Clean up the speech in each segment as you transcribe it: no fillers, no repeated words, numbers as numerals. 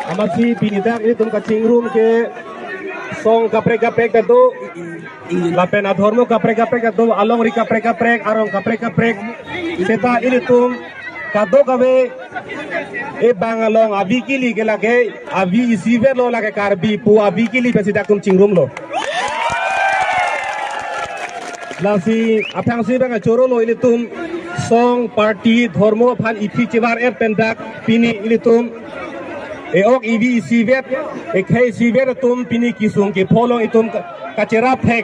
Amasi pinidak ini tum kacing room ke song kaprek kado lapen adhormo kaprek kado along ri kaprek arong kaprek seta ini tum kado kabe e bangalong abi kili ke lage abi isiver lo lage karbi pu abi kili pesidak tum cingrum lo lasi apang si bang choro lo ini tum song party dhormo phan ipi chibar pendak pini ini tum eok ibi sivet ekhai sivet tum pini kisung ke pholong itum kachera phek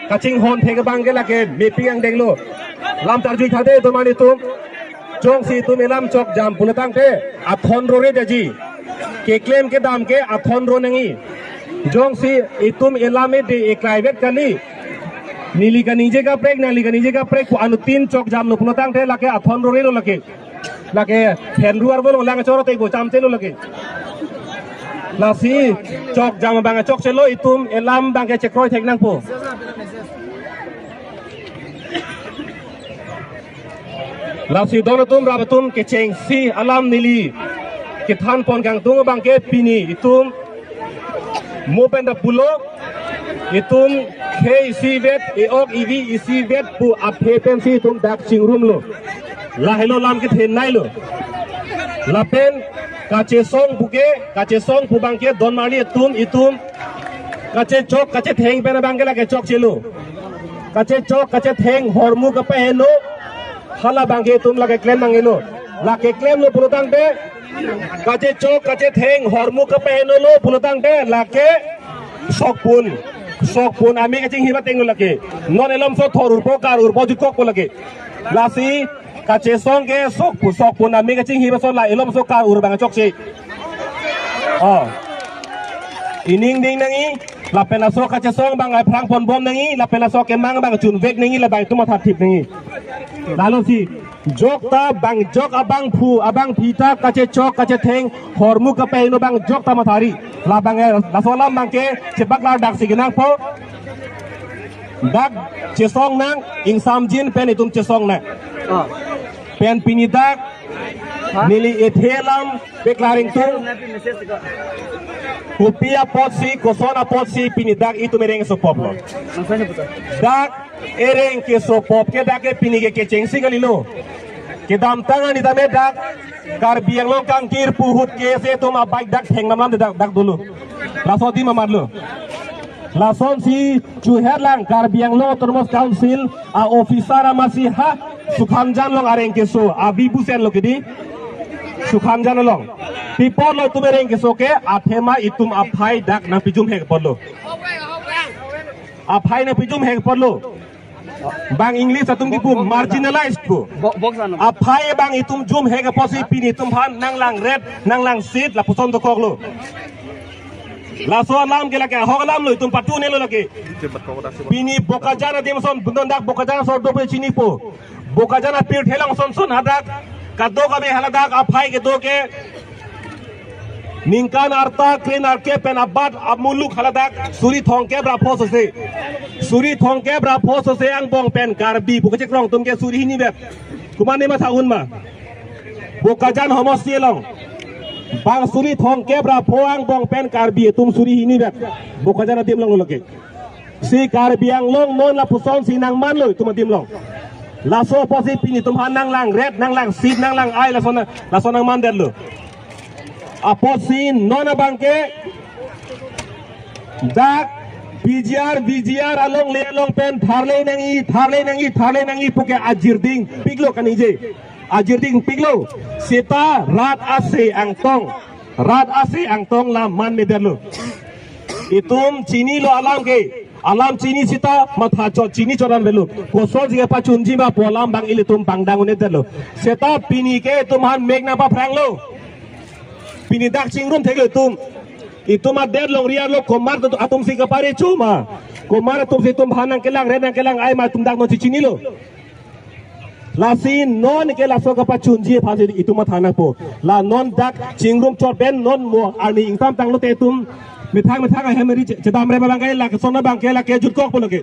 kaching hon phek bangela ke mepi ang denglo lam tarjui thade tomani tum jong si tum elam chok jam pulatang te athon ro re daji ke claim ke dam ke athon ro nangi jong si itum elame de eklaivet kali nili ka nije ka prek ku anu tin chok jam lo pulatang te lake athon ro re lo lake phen ruar bolo lang choro te bo cham te lo lake lasi chok jam bang chok chelo itum elam bang ke chekroi thek nang po lasi donatum rabatum ke cheng si alam nili ke than pon gang tung bang ke pini itum mo pen da pulo itum ke si vet eok ivi isi vet pu aphe pen si tum dak chingrum lo la hello lam ke then nai lo la pen kace song pu bangke don mari itum kace chok kace theng pena bangke la ke chok chelo kace chok kace theng hormu ka pehno hala bangke tum la ke claim mangelo la ke claim lo pulutang te kace chok kace theng hormu ka pehno lo pulutang te la ke sok pun ami kace hiba tenglo la ke non elom so thorur po karur po jukok po la ke lasi kace song ke sok pun ami kace hiba so la elom so karur bang chok si ining ding nangi la pena so kace song bang ai prang pon bom nangi la pena so ke mang bang chun vek nangi la bang tu ma thip nangi lalu si jok ta bang jok abang phu abang pita kace chok kace theng hormu ka pe no bang jok ta ma thari la bang la so lam bang ke chebak la dak siginang po dak che song nang ing sam jin pen itum che song na pen pinidak nili ethelam declaring tu Kupia potsi kosona potsi pinidak itu mereng so poplo dak ereng ke so pop ke dak ke pinige ke chengsi galilo ke dam tangan ita me dak kar biang long kang kir puhut ke se to ma bike dak theng namam dak dulu lasodi mamarlo lason si chuherlang kar biang lo termos council a officer masih ha sukhamjan long areng ke so abibu sen lo kedi sukhamjan long people lo tumereng ke so ke athema itum aphai dak na pijum hek porlo aphai na pijum hek porlo bang english atum ki pum marginalized ko aphai bang itum jum hek posi pini tum han nanglang red nanglang seat la puson to koklo la so alam ke la ke hogalam lo itum patu ne lo lake pini bokajana demson bundon dak bokajana so do pe chini po bokajana pir thelang son sun hadak kado ka be haladak aphai ke do ke Ningkan arta kren arke pen abad amuluk haladak suri thongke bra phos se ang bong pen karbi buka rong tum ke suri hini bet kumane ma thaun ma bukajan homos sielong bang suri thongke bra pho ang bong pen karbi tum suri hini bet bukajan adim long loke si karbi ang long non la puson si nang man lo tum adim long laso posi pini tum hanang lang red nang lang sit nang lang ai la sona man der lo aposin nona bangke dak BGR along le along pen tharle nangi puke ajirding piglo kanije ajirding piglo seta rat ase angtong la man mederlo itum chini lo alam chini sita matha cho chini choran velu kosol jige pa chunji ma polam bang ilitum bangdang unederlo seta pini ke tumhan megna pa franglo pini dak chingrum theglo itum ader long riar lo komar to atum si kapare chuma komar tum si tum bhanang kelang renang kelang ai ma tum dak no chichini lo lasin non ke la so kapa chunji phasi itum thana po la non dak chingrum chor ben non mo ani ingtam tang lo te tum mithang ai hemeri chedam re bang kai la ke sona bang ke la ke jut kok po loke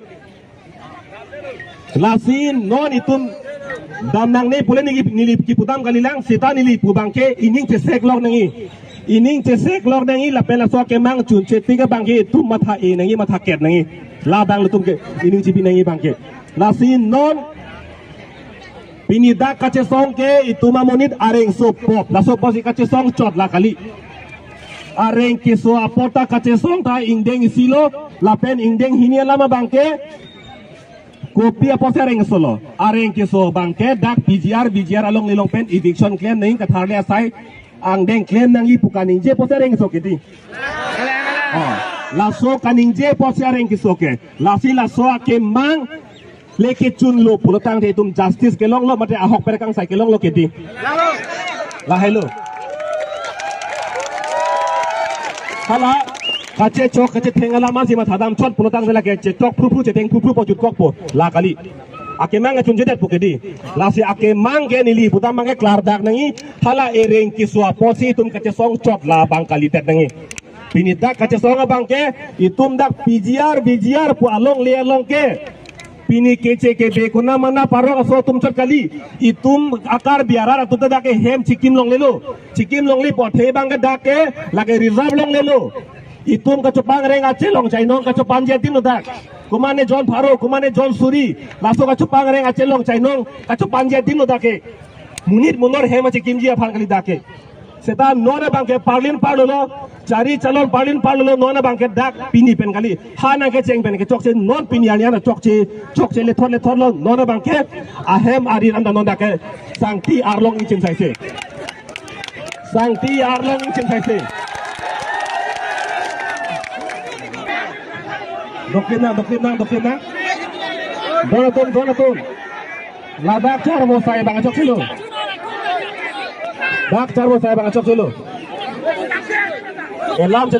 lasin non itum damnang ne pulen nili ki putam kalilang sita nili pu bangke ining te sek lok nangi ining cesek log nangi la pen la so ke mang chun cheti ka bangke tum matha e nangi matha ket nangi la bang lutum ke ining chipi nangi bangke la sin non pinida kache song ke ituma monit areng so pop la so posi kache song chot la kali areng ke so apota kache song ta ingdeng silo la pen ingdeng hinia lama bangke kopi apa sereng solo areng ke so bangke dak BGR along nilong pen eviction claim naing katharle asai ang deng claim nangi pukaning je po sereng so kiti la so kaning je po sereng ke so ke la si la so ke mang leke chun lo pulotang de tum justice ke long lo mate ahok perekang sai ke long lo kiti la hello hala kache chok kache thengala ma si ma thadam chot pulotang de la ke che chok phu che teng phu po chut kok po la kali ake mang chun je det pukedi la si ake mang ge nili putam mang ke klar dak nangi hala e reng ki swa po si tum kache song chot la bang kali tet nangi pinita kache song bang ke itum dak BGR pu along le along ke pini kece ke bekuna mana paro aso tum chot kali itum akar biara tu ta ke hem chikim long lelo chikim long li pothe bang ke dake lage reserve long lelo itum ka chupang reng ache long chainong ka chupan je tim dak kumane John Pharo kumane John Suri laso ka chupang reng ache long chainong ka chupan je tim dake munit munor hem chikim ji afan kali dake seta nona bangke parlin parlo cari calon parlin parlo nona bangke dak pini pen kali hana ke ceng pen ke chokche non pini aliana chokche le thon lo nona bangke ahem arin anda non dake sangti arlong inchin sai se sangti arlong inchin sai se dokina donaton ladak char mo sai bang chokche lo dak charbo saya bang acok dulu. Elam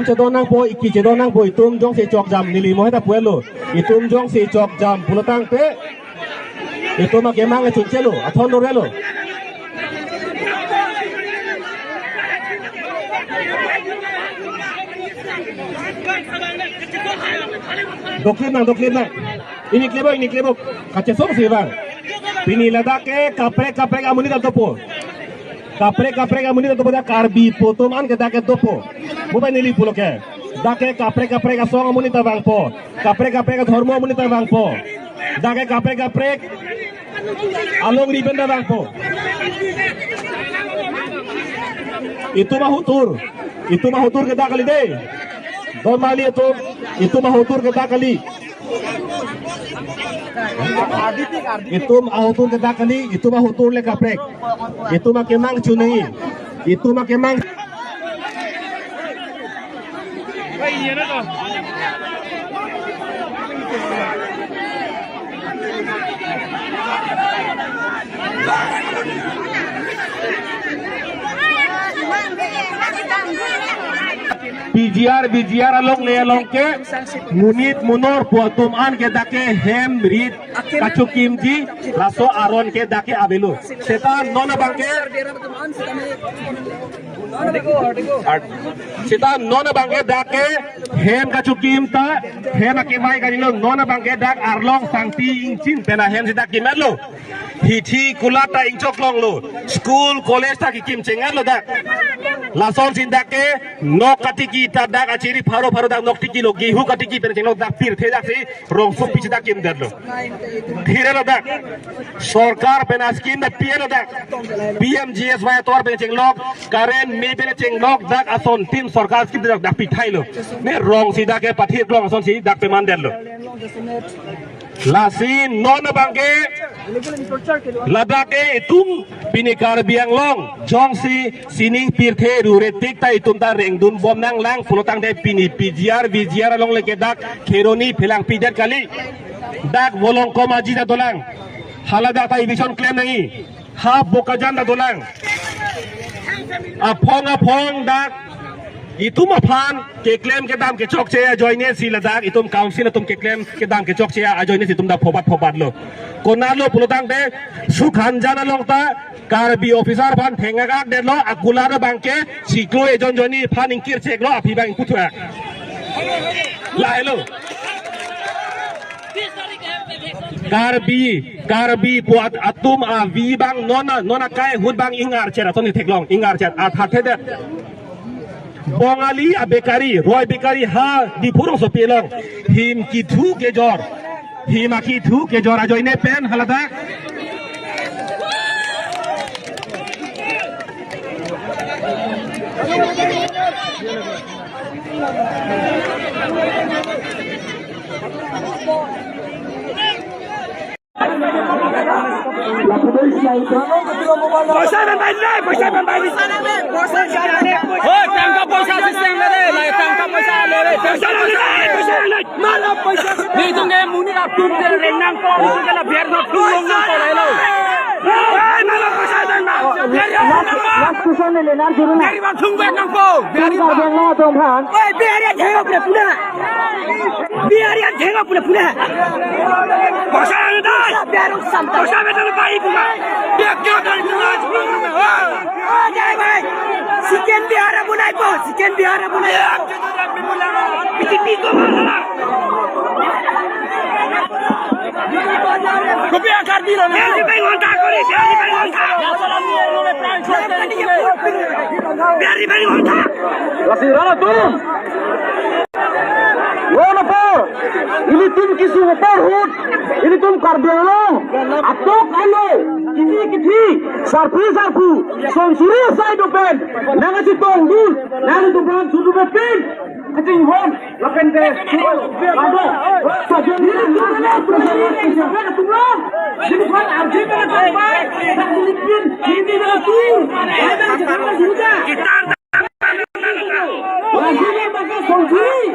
cedonang po iki cedonang po itum jong si cok jam nili mo heta puelo itum jong si cok jam pulotang pe itum mak emang acun celo athon dorelo doklinang ini klebo kace song si bang pini ladake kapre amuni da topo kapre amuni da topo da karbi potoman ke dake topo bubai nili pulo ke dake kapre song amuni ta bang po kapre dharma amuni ta bang po dake kapre along riben da bang po itu mah hutur ke dakali de normali itu mah hutur ke dakali itu autur kita kali itu mah hutur le kaprek itu mah kemang cunai itu mah kemang BGR along le along ke munit munor puatum an ke dake hem rit kacukim ji laso aron ke dake abelu seta nona bangke seta nona bangke dake hem kacukim ta hem akimai kanilo nona bangke dak arlong sangti inchin pena hem seta kimerlo hithi kulata ingchok long lo school college ta kikim chengar lo dak lason sindake nok katiki ta dak achiri pharo dak nok tiki lo gehu katiki pen cheng lo dak pir the dak si rong su pichi dak kim derlo dhire lo dak sarkar pen askin da pl dak PMGSY tor pen cheng lok karen me pen cheng lok dak ason tim sarkar skip dak pithai lo ne rong si dak ke pathit rong ason si dak pe man derlo lasin non bangke ladake itum pinikar biang long jong si sining pirthe ruretik ta itum ta rengdun bom nang lang pulotang de pini BGR long leke dak kheroni phelang pidat kali dak bolong komaji da dolang halada ta eviction claim nangi ha bokajan da dolang apong dak itum aphan ke claim ke dam ke chok che joine si ladak itum council itum ke claim ke dam ke chok che joine si itum da phobat lo konalo pulotang de sukhan jana long ta karbi officer phan thenga gak de lo akula da bangke siklo ejon joni phan ingkir chek lo api bang kuthwa la hello Karbi buat atum vi bang nona kai hud bang ingar cera toni teklong ingar cer hatede Bongali abekari Roy bekari ha di purung sopilong him kitu kejor him akitu kejor ajo ini pen halada Poisa membaik deh, poisa membaik. Oh, tangkap poisa sistem deh, lah tangkap poisa deh. Poisa deh, poisa deh. Malah poisa. Ni tu nggak muni abdul deh, renang kau, tu kalau biar nak tunggu kau lah lo. Malah poisa deh, biar ya. Waktu sana lenar juru nak. Biar bang tunggu nang kau. Biar bang lah tu kan. Biar ya jangan pula pula. Biar ya jangan pula pula. Poisa deh. Biar usam. Poisa betul baik pula. Dia kau dari tengah sebelum rumah. Oh, jangan baik. Sekian biara mulai bos. Sekian biara mulai. Piti mana? Kopi akar di mana? Biar pengon tak kau ni. Biar pengon tak. Biar pengon tak. Lasi rana turun. Wala po. Ini tim kisu por hut. Ini tim karbelong. Atok alo. Kiti. Sarpu. Sonsuri side open. Nanga si tongdul. Nanga tu brand sudu bepen. Kacing hon. Lapen de. Ado. Sajen ni mana tumlang. Ini kan arji mana sampai. Tak dilikin. Ini dah tu. Ada jangan juga. Kita Wajibnya pakai sonsuri.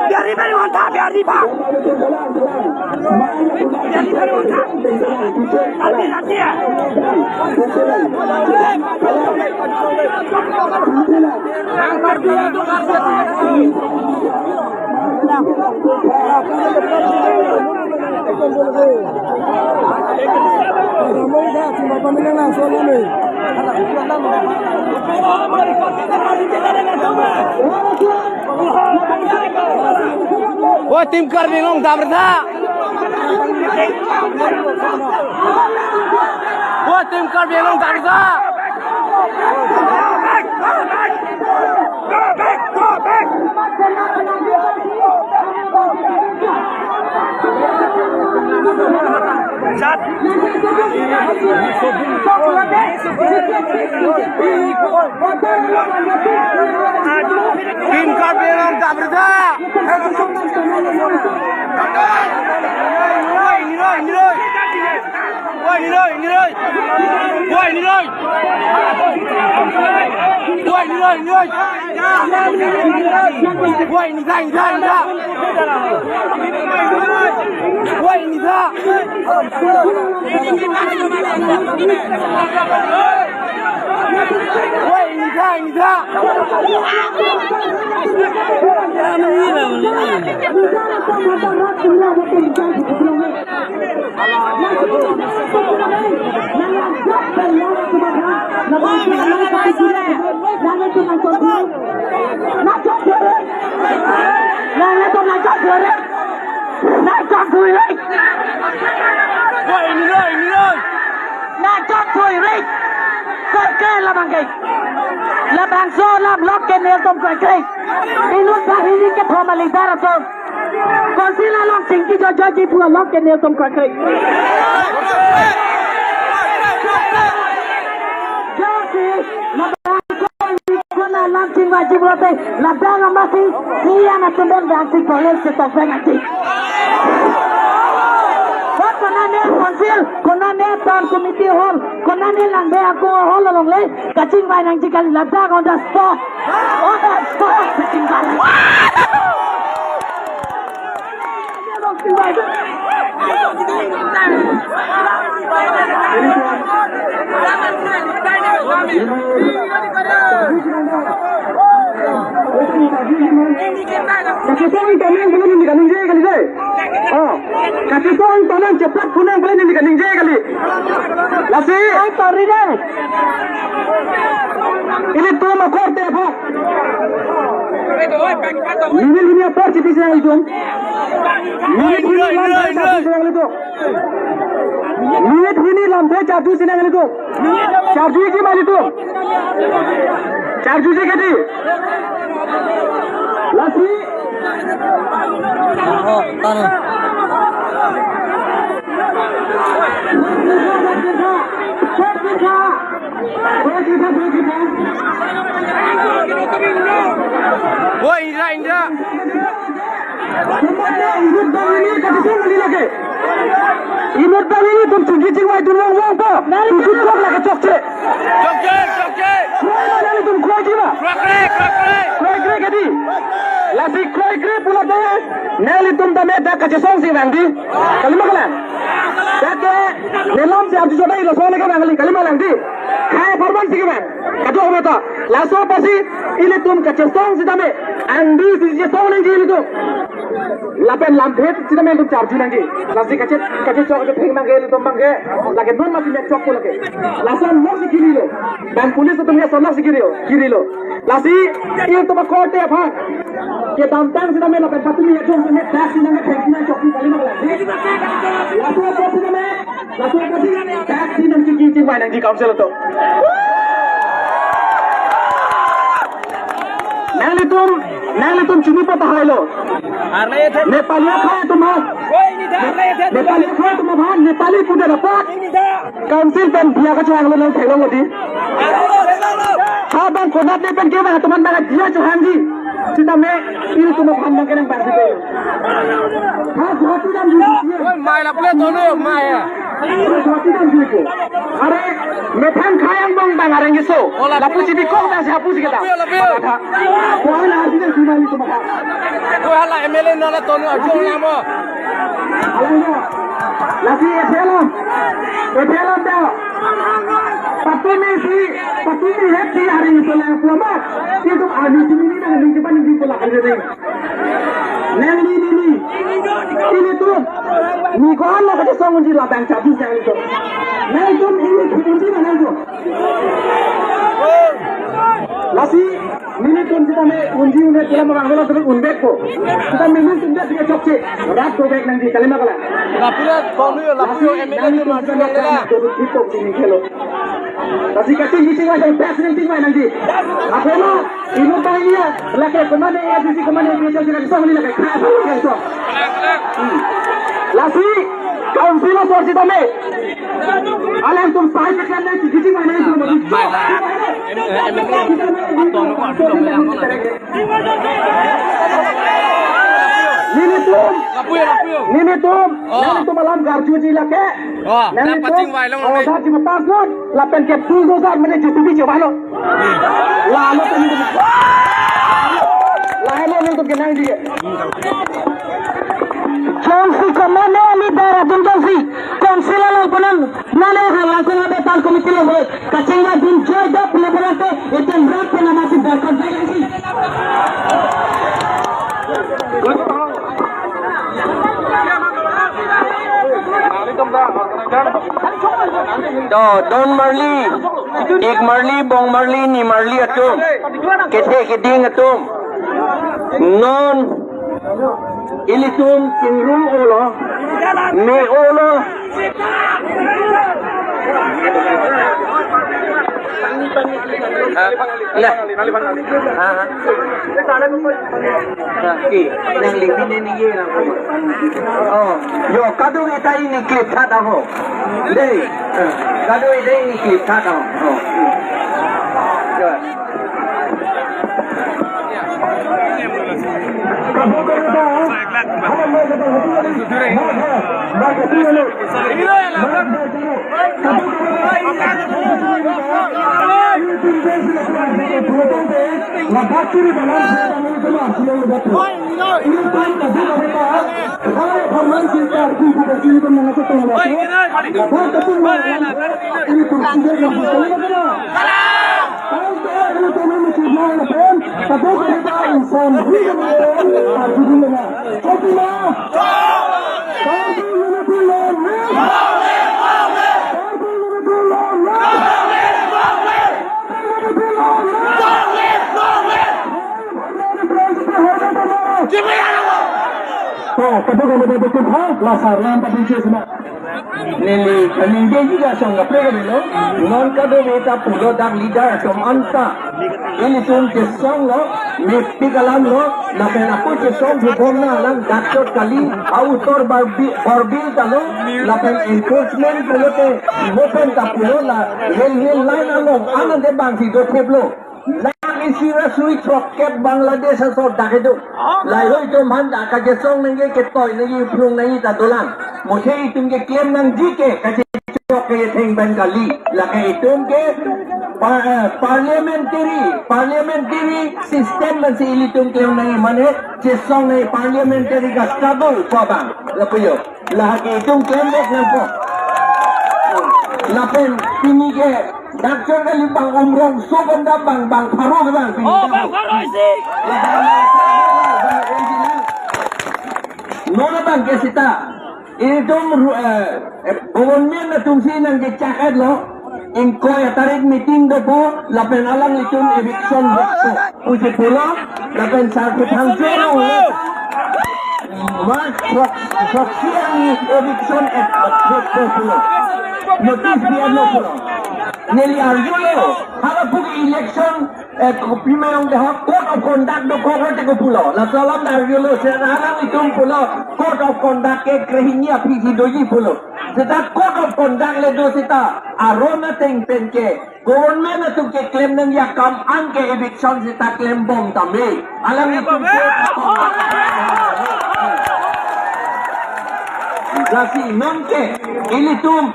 Biari beri monta, biari pak. Biari beri monta. Nanti ya. Wah, tim Karbelong tak berhak. Wah, tim Karbelong tak berhak. Go back. Shot. Tim Karbelong tak berhak. Wajib rote, labang masih dia nak tembak ganti kolej setafeng nanti. Kau kena ni konsil, kena ne tan committee hall kona ne lang be aku hall long le kacing vai nang cikal lada on the spot kacing vai Kasih soal taman boleh ni kaning je kali je. Oh, kasih soal taman cepat punang boleh ni kaning je kali. Lasi. Sorry deh. Ini tu makor te apa? Ini apa cerita saya itu? Ini lampu charju sini kali tu. Charju ki mali tu. Charju je kali. Lasi. Oh, tahu. Oh, Indra. Imut bang ini tuh cicing wai tuh wong po. Tuh kok lagi cokce. Cokce. Mana ni tuh kau jiwa? Kau kadi. Lasi kau pula deh. Neli tuh dah meda kaca song sih bangdi. Kalimah kalan. Jadi nelam si abdi jodoh itu soalnya kan bangli kalimah bangdi. Kaya perban sih kan. Kado apa tu? Laso pasi ini tuh kaca song sih dame. Andi sih song lagi itu. Lapen lampet sih dame tuh charge lagi. Lasi kaca cok itu ping mangge itu mangge. Lagi non masih net cok lagi. Laso non sih kiri lo. Dan polis itu punya solar sih kiri lo. Lasi ini tuh makote apa? Kita tantang sih dame lapen patu ni cok net dah sih dame pengina cok kalimah lagi. Laso pasi dame. Laso pasi dah sih dame cik main lagi council itu. Nali तुम चुनी पता है लो नेपाली खाए तुम नेपाली खाए तुम भान नेपाली पुणे रपाट काउंसिल पेन दिया का चांगलो नहीं ठेलो मोदी हाँ बन कोना ने पेन के मैं तुमन मैं दिया चांगी सीधा मैं ini तुम भान में केने पैसे दे हाँ बहुत ही दाम ओए माय ला प्ले दोनों माय बहुत ही दाम को अरे मैं फैन खायang bang bang areng so lapu cibi kok dah siapa sih kita kau nak sih dah cuma itu macam kau hala MLA nala tonu ajo lama alangnya lagi film dah patu ni happy hari itu lah lama itu anu sini dah ni cepat ni pula kerja ni ini tu ni kau nak kerja sama je lah bang cabi jangan itu नहीं तुम ini kunci mana itu lasi ini तुम kita me kunci unde pulang orang terus unde ko kita minum tunde tiga cokce rat to baik nanti kalima kala lapuyo MLA tu maju lah terus itu sini kelo lasi kasih meeting aja best meeting nanti apa lo ini tanya lagi kemana ya sisi kemana dia jadi sama ni lagi kaya so lasi council of kita me alam तुम साइड में करने की किसी का नहीं सुनो Nini tuh malam garju ji lake. Nini tuh oda ji matas lo, lapen ke tu dosar mene jutubi coba lo. Lalo tuh ni. Lalo ni tuh kenang dia. Konsi kemana ni darah tuntusi? Konsi lalu punan mana langsung ada tal komite lo. Kacengga din joy dah pelajaran te itu berapa nama si berkat saya sih. Don Marley, एक Marley, bong Marley, ni Marley atum, kete keding atum, non, ilitum kingrum olo, me olo. Lah, nang lipi ni ye na. Oh, yo kado kita ini klip thata ho. Dei, kado ini klip thata ho. Good. Nili kaninde juga sangga pregelo non kado beta pulo dak leader som anta ini tum kesong lo mepi kalam lo na pena ko kesong bhomna lang daktor kali autor barbil kalo na pen enforcement kalote mopen ta pulo la railway line alo anande bangsi do theblo Isira sui roket Bangladesh asal dah itu. Lalu itu mana kerja song nanti ketoi nanti pelung nanti tak dolang. Mungkin itu ke klaim nanti ke kerja cok ke thing Bengali. Lagi itu ke parliamentary system masih itu klaim nanti mana jesong nanti parliamentary ka struggle kau bang. Lepas itu lagi itu klaim nampak. Lapen ini ke Daktor kali bang umrong so benda bang paro ke bang. Oh bang paro sih. Nona bang kesita. Itu government na tumsi nang dicakat lo. Inko ya tarik meeting depo. Lapen alang itu eviction depo. Uji pula. Lapen sakit hancur. Mas proxian eviction depo pula. Notice dia no pula. Nili arjulo, kalau pergi election, primero de code of conduct do cover te pulo. La salam arjulo, sekarang itu pulo code of conduct ke kehinya pisi doji pulo. Seta code of conduct le do seta arona teng penke. Government itu ke claim nang ya kam an ke eviction seta claim bom tambe. Alam itu Lasi nonke ini tum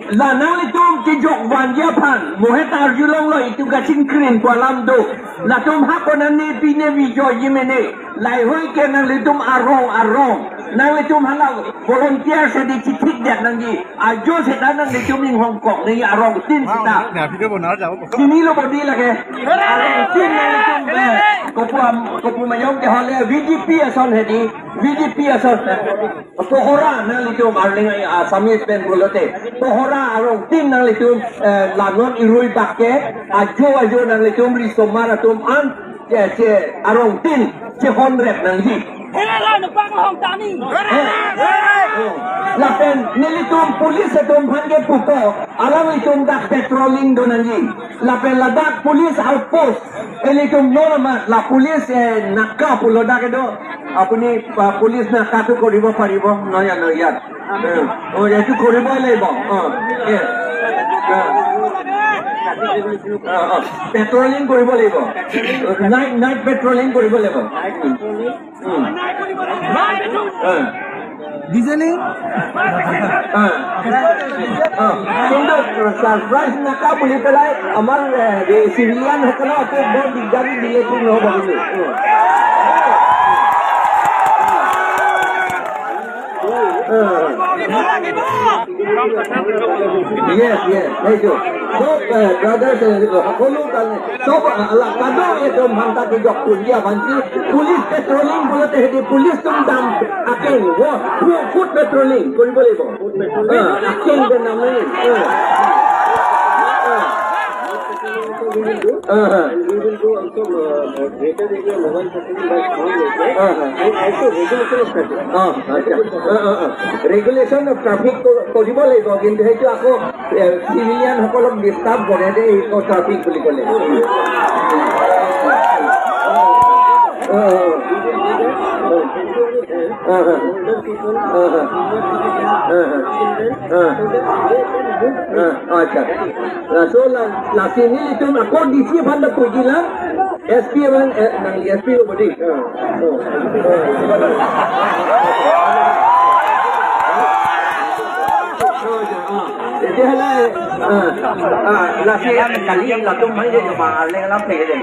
Lanang itu kijok wanja pan, mohet arjulong lo itu gacing keren kualam do. Latum hakonan ni pine video jimene, lai hoi ke nang litum arong. Nang litum halang volunteer sedi citik dia nangi. Ajo setan nang litum ing Hong Kong nangi arong tin sita. Sini lo bodi lagi. Arong tin nang litum kopu mayong ke hale VGP ason hedi. VGP ason. Tohora nang litum arling Samis ben bolote. Tohora arong tin nang litum lanon irui bakke ajo nang litum risomar atum an arong tin honrep nang hi Helala nupang hong tani lapen nilitum pulis atum hange puto alam itum dak patrolling do nang hi lapen ladak pulis outpost elitum normal la pulis nakka pulo dak do apuni pulis nakka tu koribo paribo noya oh itu koribo lebo patrolling কৰিব লাগিব night patrolling কৰিব লাগিব ডিজেলিং কিন্তু সাৰপ্ৰাইজ নাকা বুলি পেলাই আমাৰ চিভিলিয়ান সকলক বৰ দিগদাৰী দিলেতো নহ'ব কিন্তু Yes, thank you. So, brothers, সকলো কালে সব আল্লাহ কাদো এটো মানতা কি যখন দিয়া ভান্তি পুলিশ পেট্রোলিং বলতে হেদি পুলিশ তুম দাম আকেন ফুড পেট্রোলিং কৰিব লাগিব আকেন বে নামে ৰেগুলেশ্যন অফ ট্ৰাফিক কৰিব লাগিব কিন্তু সেইটো আকৌ চিভিলিয়ান সকলক ডিষ্টাৰ্ব কৰে যে এই ট্ৰাফিক বুলি ক'লে अच्छा so la sini itu aku di sini pada pergi lah SP man SP body Thế là là khi cả đi là tôi mấy giờ mà lên lắm thế đấy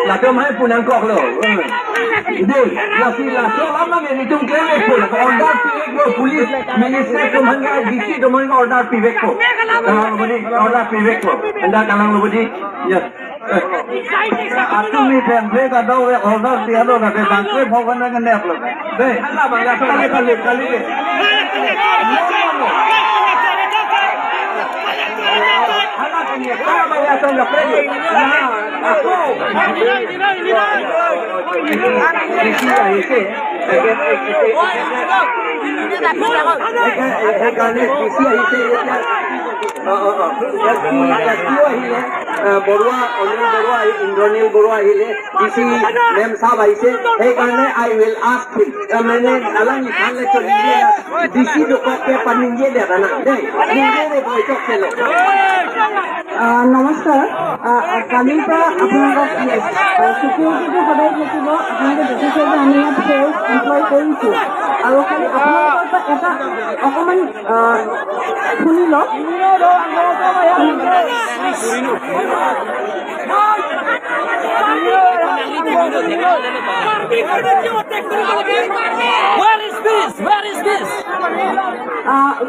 là tôi mấy phụ nữ cọc rồi đây là khi là tôi lắm mà mình chung cái này phụ là order pivot police minister tôi mấy cái DC tôi mấy order pivot ko order pivot ko anda kalang lobodi yes Atumi temple ka daw order siya daw na kay bangke bhagan na nep lo de hala bangla kali hala kanya kaya bangla tong la pre na ako Baruah অনিল বৰুৱা ইন্দ্ৰনীল বৰুৱা আহিলে ডিসি মেম সাহেব আহিছে সেইকাৰণে I will ask him মানে আলাং লিখালে তো ডিসি লোককে পানিয়ে দেবা না দেই নিজে বৈঠক খেলো নমস্কাৰ কালিৰ পৰা আপোনালোকক চিকিউৰিটিটো সদায় থাকিব আপোনালোকে দেখিছে যে আমি ইয়াত ফ'ৰ্চ এমপ্লয় কৰিছোঁ আৰু খালি আপোনালোকৰ পৰা এটা অকণমান শুনি লওক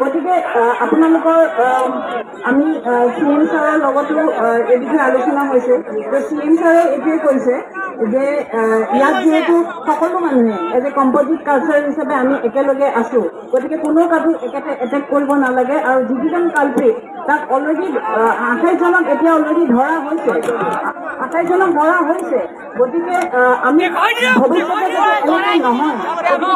গতিকে আপোনালোকৰ আমি CM ছাৰৰ লগতো এই বিষয়ে আলোচনা হৈছে যে CM ছাৰে এইটোৱে কৈছে যে ইয়াত যিহেতু সকলো মানুহে এজ এ কম্পজিট কালচাৰ হিচাপে আমি একেলগে আছো গতিকে কোনো কাকো এটেক কৰিব নালাগে আৰু যিকেইজন কালপ্ৰিট তাক অলৰেডি 28 জনক এতিয়া অলৰেডি ধৰা হৈছে 28 জনক ধৰা হৈছে গতিকে আমি ভৱিষ্যতে এনেকৈ নহয়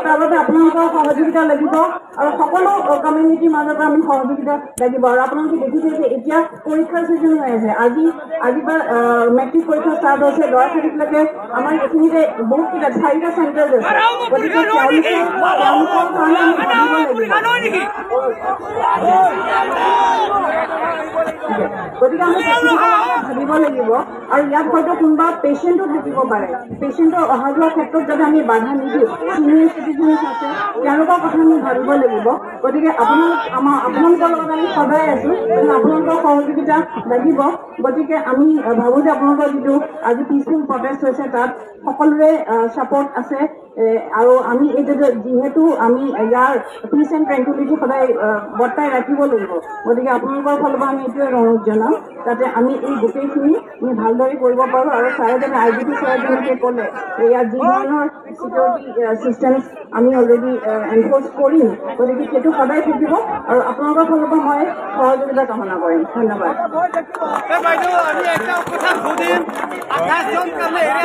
তাৰ বাবে আপোনালোকৰ সহযোগিতা লাগিব আৰু সকলো কমিউনিটিৰ মাজত আমি সহযোগিতা লাগিব আৰু আপোনালোকে দেখিছে যে এতিয়া পৰীক্ষাৰ চিজন হৈ আছে আজিৰ পৰা মেট্ৰিক পৰীক্ষা ষ্টাৰ্ট হৈছে ল'ৰা ছোৱালীবিলাকে আমাৰ এইখিনিতে বহুতকেইটা 4টা চেণ্টাৰ আছে গতিকে তেওঁলোকৰ কাৰণে আমি ভাবিব লাগিব গতিকে আমি ভাবিব লাগিব আৰু ইয়াত হয়তো কোনোবা পেচেণ্টো থাকিব পাৰে পেচেণ্টৰ অহা যোৱাৰ ক্ষেত্ৰত যদি আমি বাধা নিদিওঁ চিনিয়ৰ চিটিজেনছ আছে তেওঁলোকৰ কথা আমি ভাবিব লাগিব গতিকে আপোনালোকৰ লগত আমি সদায় আছোঁ আপোনালোকৰ সহযোগিতা লাগিব গতিকে আমি ভাবোঁ যে আপোনালোকৰ যিটো আজি পিছফুল প্ৰটেষ্ট হৈছে তাত সকলোৰে ছাপৰ্ট আছে আৰু আমি এইটো যিহেতু আমি ইয়াৰ পিচ এণ্ড ট্ৰেংকুইলিটি সদায় বৰ্তাই ৰাখিব লাগিব গতিকে আপোনালোকৰ ফালৰ পৰা আমি এইটোৱে অনুৰোধ জনাম যাতে আমি এই গোটেইখিনি আমি ভালদৰে কৰিব পাৰোঁ আৰু ছাৰে যেনে IGP ছাৰে যেনেকৈ ক'লে ইয়াত যি ধৰণৰ ছিকিউৰিটি ছিষ্টেমছ আমি অলৰেডি এনফৰ্চ কৰিম গতিকে সেইটো সদায় থাকিব আৰু আপোনালোকৰ ফালৰ পৰা মই সহযোগিতা কামনা কৰিম ধন্যবাদ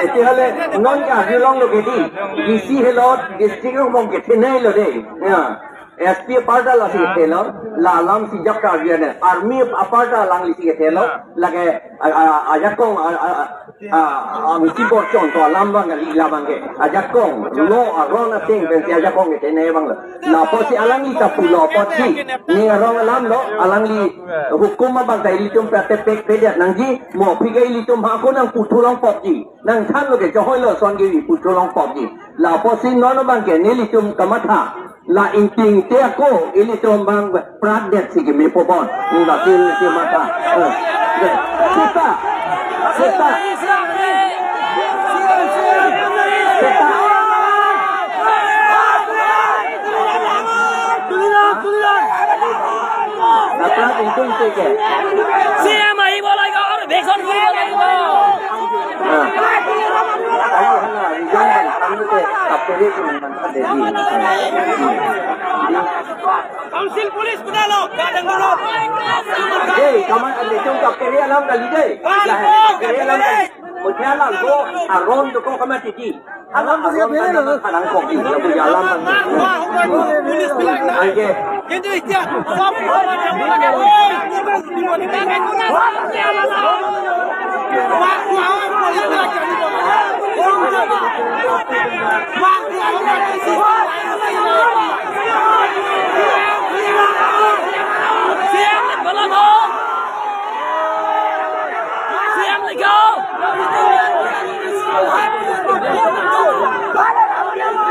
তেতিয়াহ'লে নন কাজিৰঙ লগেদি ডিচি হেলত ডিষ্ট্ৰিক্টৰ মোক গেথেনাই ল দেই SP aparta la sigelo la alam si jakka viene army aparta lang li sigelo lage ajakong si porchon to alam bang la bange ajakong lo arona ting ben si ajakong ke ne bang la posi alang li tapulo posi ni arong alam lo alang li hukum bang dai li tum pek pek nang ji mo pigai li tum ha ko nang putulong popji nang than lo ke johoi lo son gi putulong popji la posi non bang ke ni li tum kamatha la inting te ako ini trombang pradet sige me popon la til mata kita apa itu ke CM ahi bolai ko aur bheson bolai ko Council police buna lo gadang dulu hey kaman ande chung kap kere alam kali deh lah kere alam mucha alam ko aron to ko kama tiki alam to dia bele lo alam ko ki ya punya alam kan police bilang aje kintu istia sab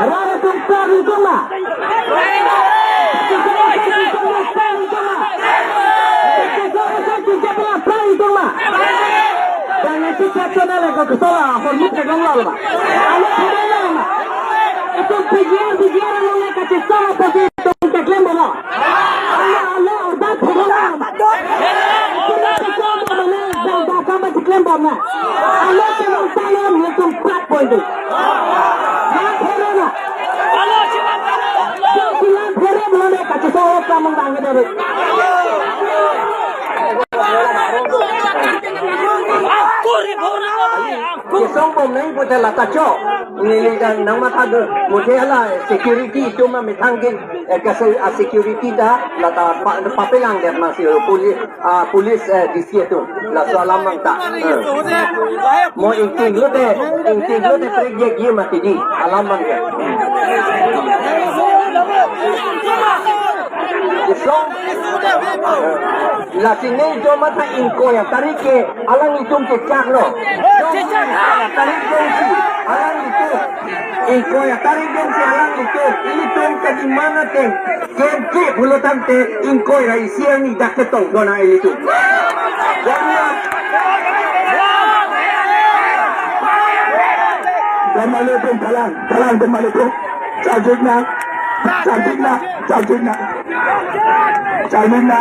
Rara tumpa channel ko kesola hormut ke gongla ba alo phirela na itu bijiar lo le ka kesola pasi to ke klem ba alo orda phirela na da kama klem ba na alo ke lo talo ni tum pat point na phirela alo chiman phirela lo le ka kesola kamang bang de Kisong bom nai pun telah kacau. Ini dan nama tadi mungkin lah security itu mah mitangkin kasi security dah lata papelang dia masih polis di situ lah soalan mangta. Mau inting lu deh pergi dia mati di alam mangta. Kisong lah sini jo mata inko yang tarik ke alang itu cecak lo. Tarik gengsi alang itu inko yang tarik gengsi alang itu ini tuh ke di mana teh kente bulu tante inko yang isian ni dah ketong dona itu. Jamale pun jalan jamale pun Jalmina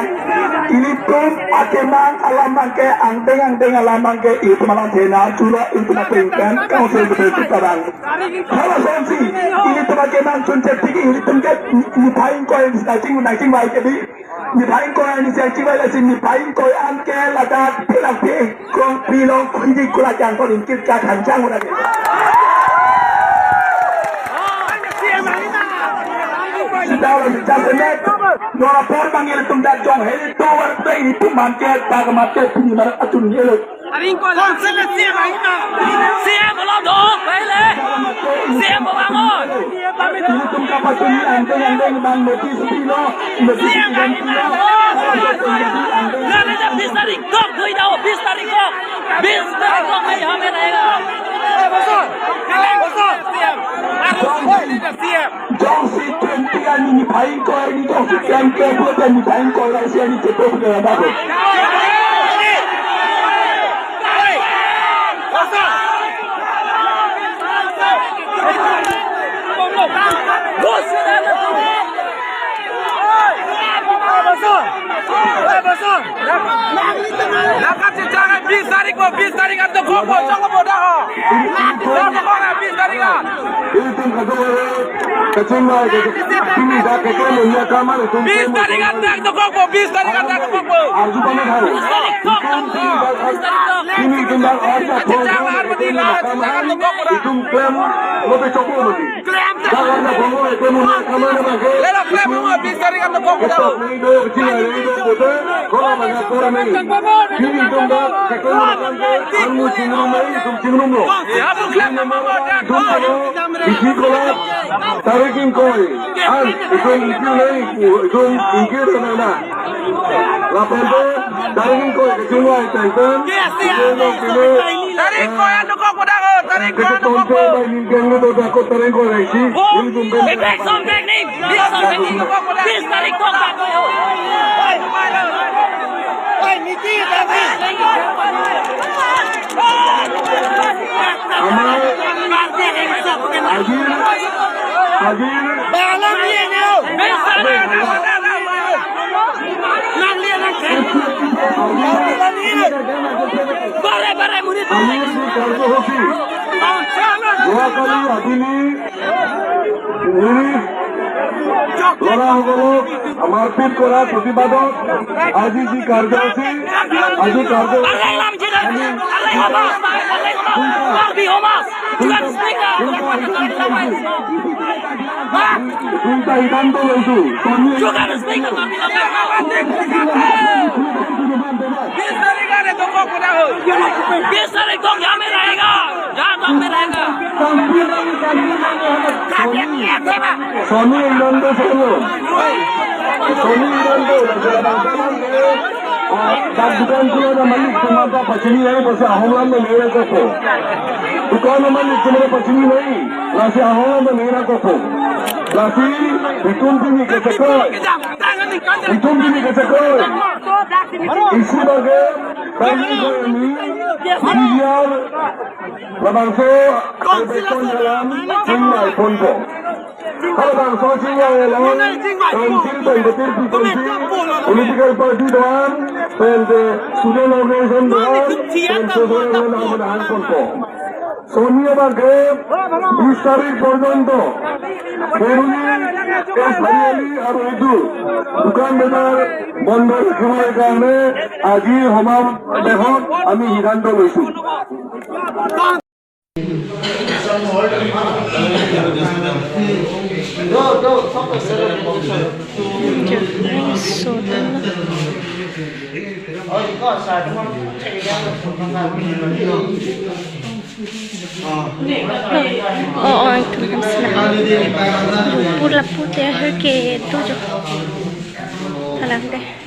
ini pun akemang alaman ke anteng alaman ke itu malam tena cura itu mapenkan kau sebagai sekarang kalau sonsi ini tuh akemang sunset tinggi ini tempat nipain kau yang starting baik jadi nipain kau yang starting baik jadi nipain kau yang ke lada pelak kau pilong kuji kulajang kau ingkir kancang udah Dalam jalan Nora Porbang yang tunda jong heli tower ini pun market tak market punya mana atun yelo. Aring ko lang sa siya belum dong, baik siya bangun. Ini tum kapal tuni anteng bang mati sepilo. Siya Lalu jam bis tarik kok, doi dah bis tarik kok mai hame रहेगा. Bosor, siap. Siap. Jong si tentian ini paling kau ini jong si tentian bukan ini paling kau yang siapa ini cepat punya apa? Bis tarik atau koko jangan bodoh. Bis tarik lah. Itu kacamata ini dah kacamata ni kamar itu. Bis tarik atau koko. Arju mana hari? Ini tinggal ada program itu klaim lebih cukup mesti. Jangan ada program itu mana kamar mana. Lera klaim mana bis tarik atau koko dah. Ini do kecil ini do betul. Kalau mana program ini. Ini tinggal kacamata kamu cingrum ini cingrum lo. Ya tu klaim mana dah. Isi kolak tarikin koi. An itu itu ingkir mana. Lapan tu tarikin koi kecuma itu. Tarik kau yang tu koko dah. Tarik kau tu koko. Back some technique. Bis tarik kau dah. Hey, Niki, tapi. Agil. Balam dia ni. Bis tarik. Nang dia nak. Bare murid. Dua kali Agili ini orang marpit kora প্রতিবাদক আজি জি কার্যসূচি আজি কার্য দুইটা সিদ্ধান্ত লৈছো Sony Indondo dan bukan cuma malik semata pacini ini pasal aholam mengira koko. Bukan malik cuma pacini ini, lasi aholam mengira koko. Lasi hitung ini kesekoi. Isu bagai Kami ko ini Sial Labangso Beton dalam Singai Ponpo Kalau bangso Singai dalam Council Betul Frequency Political Party dan Student Organization dan Social Organization Ponpo Sonia Baghe 20 তারিখ পর্যন্ত বেরুনি এসআইএলি আর উর্দু দোকান বাজার বন্ধ রাখিবৰ কাৰণে আজি সমাবেশত আমি সিদ্ধান্ত লৈছো itu pula putih ke tujuh. Alam deh.